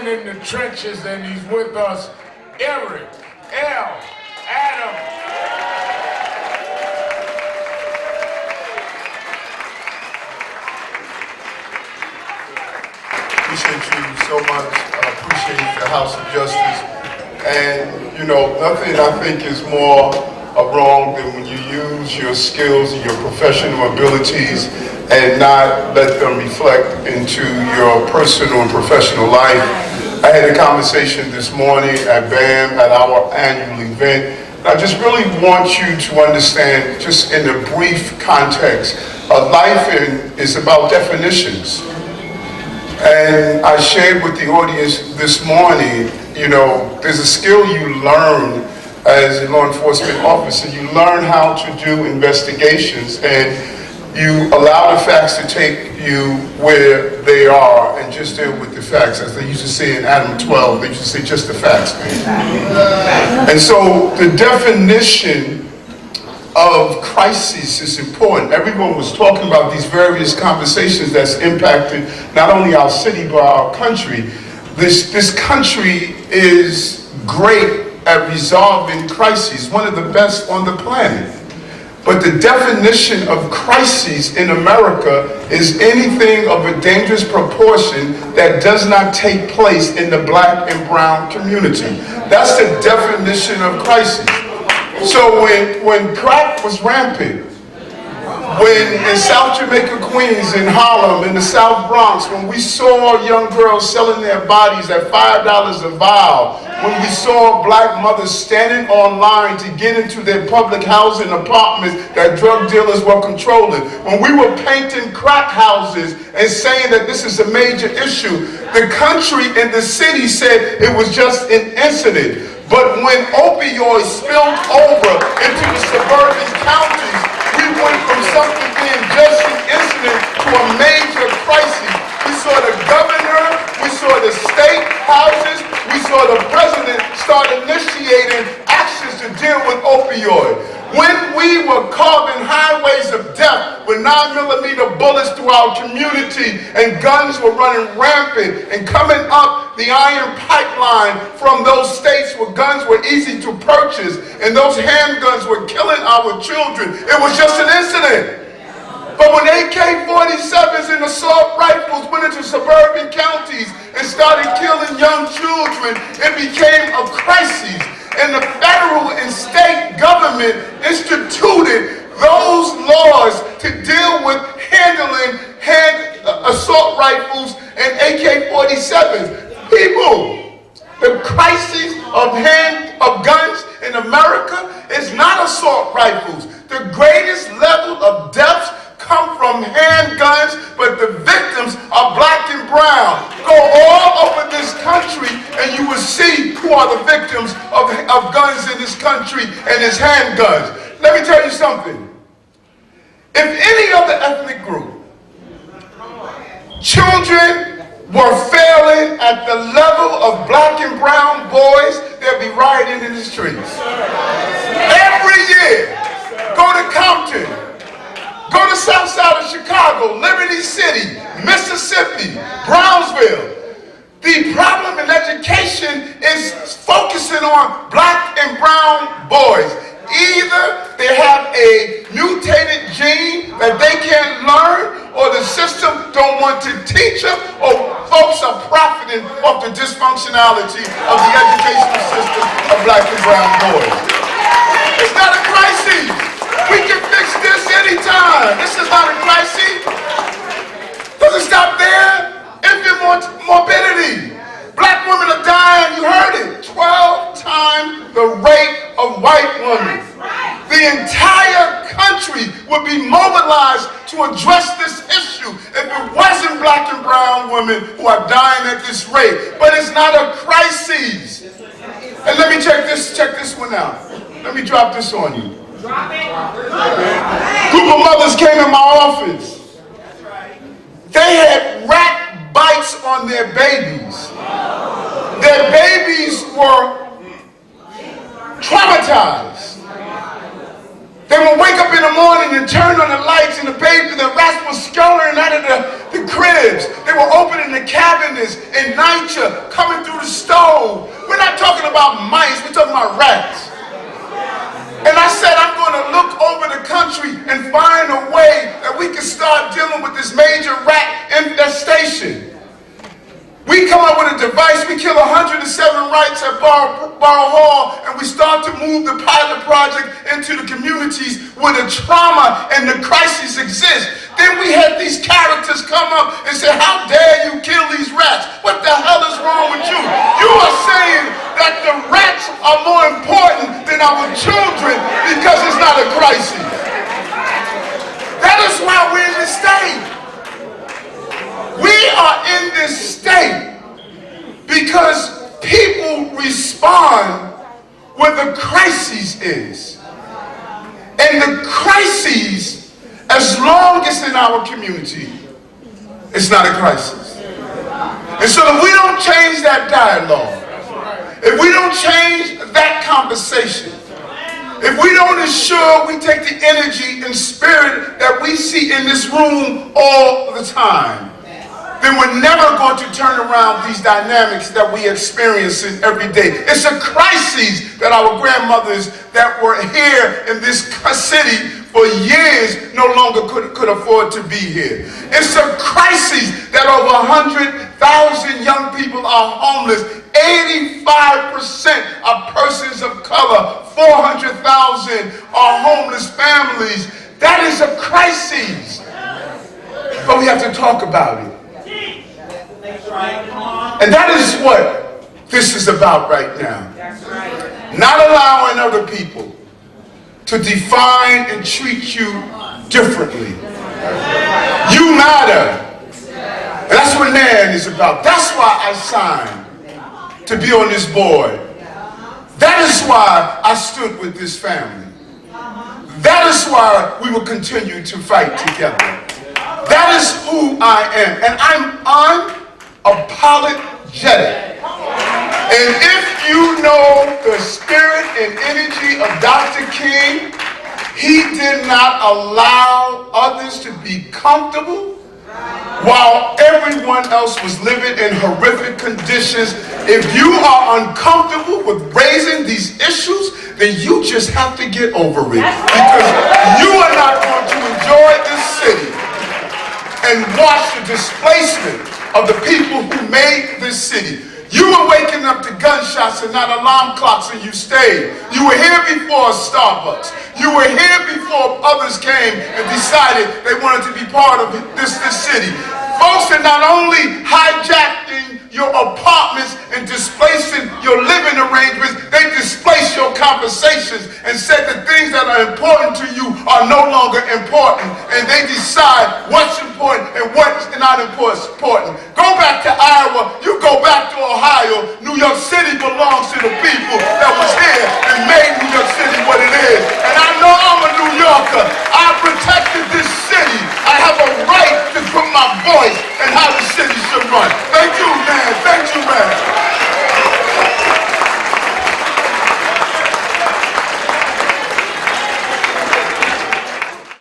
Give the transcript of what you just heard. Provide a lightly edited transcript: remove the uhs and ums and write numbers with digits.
fighting in the trenches, and he's with us, Eric L. Adams. Appreciate you so much. I appreciate the House of Justice. And, you know, nothing I think is more wrong than when you use your skills and your professional abilities and not let them reflect into your personal and professional life. I had a conversation this morning at BAM at our annual event. I just really want you to understand, just in a brief context, life is about definitions. And I shared with the audience this morning, you know, there's a skill you learn as a law enforcement officer. You learn how to do investigations, and you allow the facts to take you where they are and just deal with the facts. As they used to say in Adam 12, they used to say just the facts, man. And so the definition of crisis is important. Everyone was talking about these various conversations that's impacted not only our city but our country. This country is great at resolving crises, one of the best on the planet. But the definition of crises in America is anything of a dangerous proportion that does not take place in the black and brown community. That's the definition of crisis. So when crack was rampant, when in South Jamaica, Queens, in Harlem, in the South Bronx, when we saw young girls selling their bodies at $5 a vial, when we saw black mothers standing online to get into their public housing apartments that drug dealers were controlling, when we were painting crack houses and saying that this is a major issue, the country and the city said it was just an incident. But when opioids spilled over into the suburban counties, we went from something being just an incident to a major crisis. We saw the governor, we saw the state houses, we saw the president start initiating actions to deal with opioid. When we were carving highways of death with 9mm bullets through our community and guns were running rampant and coming up the iron pipeline from those states where guns were easy to purchase and those handguns were killing our children, it was just an incident. But when AK-47s and assault rifles went into suburban counties and started killing young children, it became a crisis. And the federal and state government instituted those laws to deal with handling assault rifles and AK-47s. People, the crisis of guns in America is not assault rifles. The greatest level of deaths come from handguns, but the victims are black and brown. Go all over this country and you will see who are the victims of guns in this country and its handguns. Let me tell you something. If any other ethnic group, children were failing at the level of black and brown boys, they'd be rioting in the streets. Every year, go to Compton, go to South Side of Chicago, Liberty City, Mississippi, Brownsville. The problem in education is focusing on black and brown boys. Either they have a mutated gene that they can't learn, or the system don't want to teach them, or folks are profiting off the dysfunctionality of the educational system of black and brown boys. It's not a crisis. We can fix this anytime. This is not a crisis. Doesn't stop there. Infant morbidity. Black women are dying, you heard it, 12 times the rate of white women. The entire country would be mobilized to address this issue if it wasn't black and brown women who are dying at this rate. But it's not a crisis. And let me check this one out. Let me drop this on you. Group of mothers came in my office. They had rat bites on their babies. Their babies were traumatized. They would wake up in the morning and turn on the lights, and the rats were scurrying out of the cribs. They were opening the cabinets and nitre coming through the stove. We're not talking about mice, we're talking about rats. And I said, I'm going to look over the country and find a way that we can start dealing with this major rat infestation. We come up with a device, we kill 107 rats at Borough Hall, and we start to move the pilot project into the communities where the trauma and the crises exist. Then we had these characters come up and say, how dare you kill these rats? What the hell is wrong with you? You are saying that the rats are more important than our children because it's not a crisis. That is why we're in this state. We are in this state because people respond where the crisis is. And the crisis, as long as in our community, it's not a crisis. And so if we don't change that dialogue, if we don't change that conversation, if we don't ensure we take the energy and spirit that we see in this room all the time, then we're never going to turn around these dynamics that we experience every day. It's a crisis that our grandmothers that were here in this city for years no longer could afford to be here. It's a crisis that over 100,000 young people are homeless. 85% are persons of color. 400,000 are homeless families. That is a crisis. But we have to talk about it. And that is what this is about right now. Not allowing other people to define and treat you differently. You matter. And that's what NAN is about. That's why I signed to be on this board. That is why I stood with this family. That is why we will continue to fight together. That is who I am. And I'm unapologetic. And if you know the spirit and energy of Dr. King, he did not allow others to be comfortable while everyone else was living in horrific conditions. If you are uncomfortable with raising these issues, then you just have to get over it. Because you are not going to enjoy this city and watch the displacement of the people who made this city. You were waking up to gunshots and not alarm clocks, and you stayed. You were here before Starbucks. You were here before others came and decided they wanted to be part of this city. Folks are not only hijacking your apartments and displacing your living arrangements, they displace your conversations and said the things that are important to you are no longer important. And they decide what's important and what's not important. Go back to Iowa, you go back to Ohio. New York City belongs to the people that was here and made New York City what it is. And I know I'm a New Yorker. I protected this city. I have a right to put my voice in how the city should run. Thank you, man. Thank you, man.